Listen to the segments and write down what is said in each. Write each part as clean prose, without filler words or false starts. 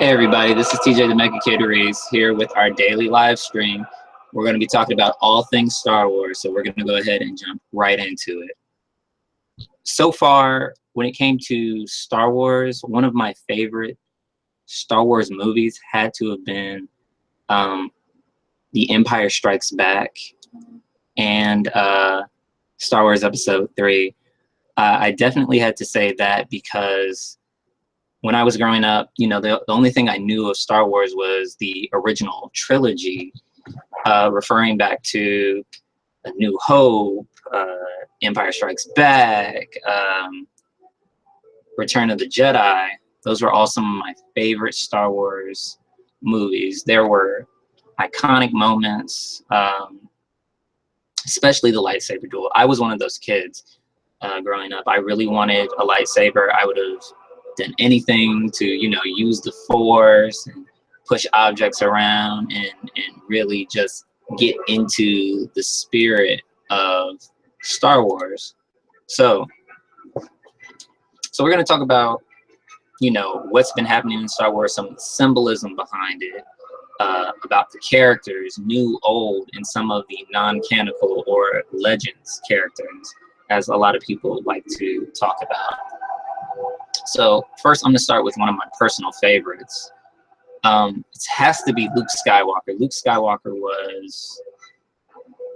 Hey everybody, this is TJ the Mega Kid Reese here with our daily live stream. We're going to be talking about all things Star Wars, so we're going to go ahead and jump right into it. So far, when it came to Star Wars, one of my favorite Star Wars movies had to have been The Empire Strikes Back and Star Wars Episode 3. I definitely had to say that because when I was growing up, you know, the only thing I knew of Star Wars was the original trilogy, referring back to A New Hope, Empire Strikes Back, Return of the Jedi. Those were all some of my favorite Star Wars movies. There were iconic moments, especially the lightsaber duel. I was one of those kids growing up. I really wanted a lightsaber. I would have done anything to, you know, use the Force and push objects around and really just get into the spirit of Star Wars. So we're going to talk about, you know, what's been happening in Star Wars, some of the symbolism behind it, about the characters, new, old, and some of the non-canonical or legends characters, as a lot of people like to talk about. So first, I'm going to start with one of my personal favorites. It has to be Luke Skywalker. Luke Skywalker was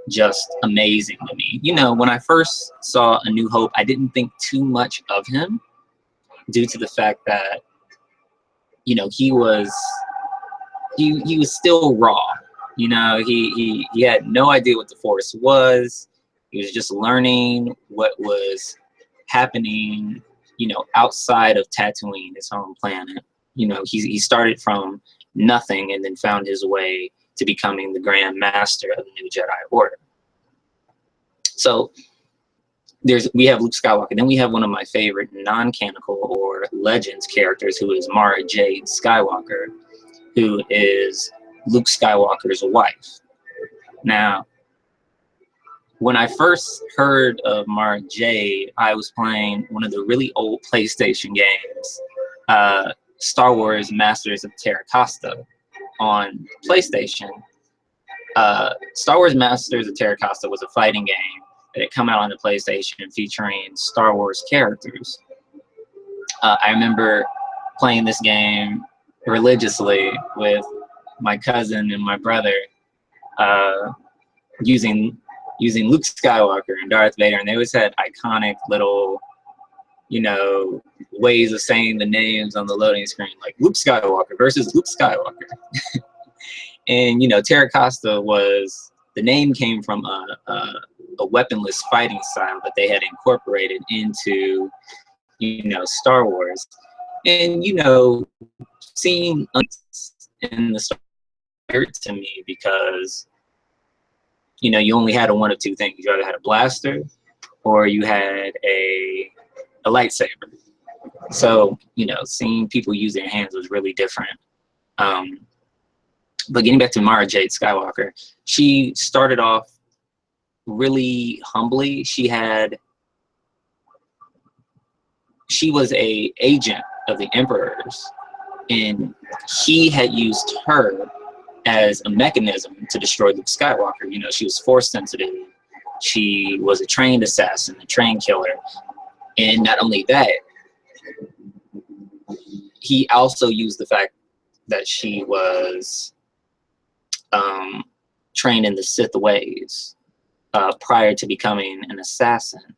just amazing to me. You know, when I first saw A New Hope, I didn't think too much of him due to the fact that, you know, he was still raw. You know, he had no idea what the Force was. He was just learning what was happening, you know, outside of Tatooine, his home planet. You know, he started from nothing and then found his way to becoming the Grand Master of the New Jedi Order. So we have Luke Skywalker. Then we have one of my favorite non-canonical or legends characters, who is Mara Jade Skywalker, who is Luke Skywalker's wife. Now, when I first heard of Mara Jade, I was playing one of the really old PlayStation games, Star Wars Masters of Terra Costa on PlayStation. Star Wars Masters of Terra Costa was a fighting game that had come out on the PlayStation featuring Star Wars characters. I remember playing this game religiously with my cousin and my brother, using Luke Skywalker and Darth Vader, and they always had iconic little, you know, ways of saying the names on the loading screen, like Luke Skywalker versus Luke Skywalker. And, you know, Terra Costa the name came from a weaponless fighting style that they had incorporated into, you know, Star Wars. And, you know, seeing in the Star Wars to me, because, you know, you only had one of two things. You either had a blaster or you had a lightsaber. So, you know, seeing people use their hands was really different. But getting back to Mara Jade Skywalker, she started off really humbly. She was a agent of the Emperor's, and he had used her as a mechanism to destroy Luke Skywalker. You know, she was Force sensitive. She was a trained assassin, a trained killer. And not only that, he also used the fact that she was trained in the Sith ways prior to becoming an assassin.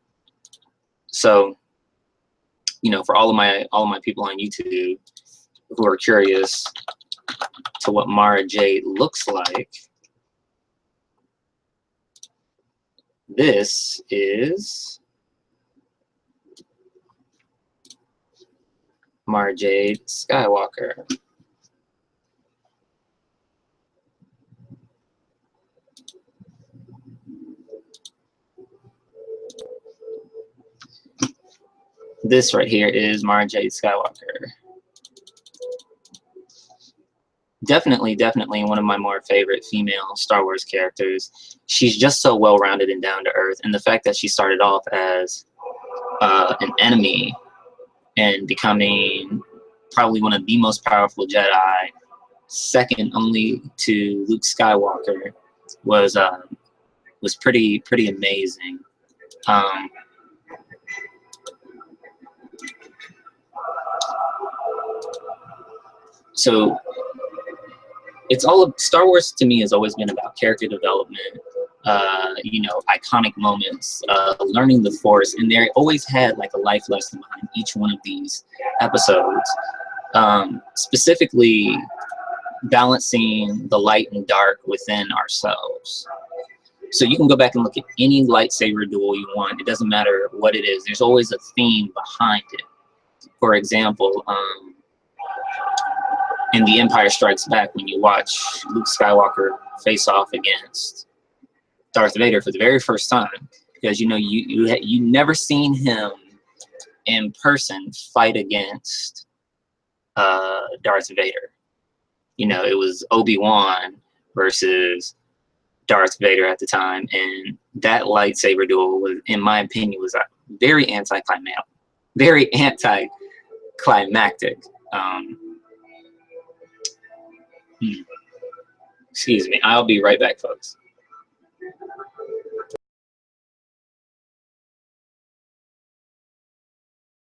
So, you know, for all of my people on YouTube who are curious to what Mara Jade looks like, this is Mara Jade Skywalker. This right here is Mara Jade Skywalker. Definitely one of my more favorite female Star Wars characters. She's just so well-rounded and down to earth, and the fact that she started off as an enemy and becoming probably one of the most powerful Jedi, second only to Luke Skywalker, was pretty amazing. So it's all Star Wars to me has always been about character development, you know, iconic moments, learning the Force, and they always had like a life lesson behind each one of these episodes. Specifically, balancing the light and dark within ourselves. So you can go back and look at any lightsaber duel you want. It doesn't matter what it is. There's always a theme behind it. For example, in The Empire Strikes Back, when you watch Luke Skywalker face off against Darth Vader for the very first time, because you know you never seen him in person fight against Darth Vader. You know, it was Obi-Wan versus Darth Vader at the time, and that lightsaber duel was, in my opinion, was very anticlimactic. Very anticlimactic. Excuse me. I'll be right back, folks.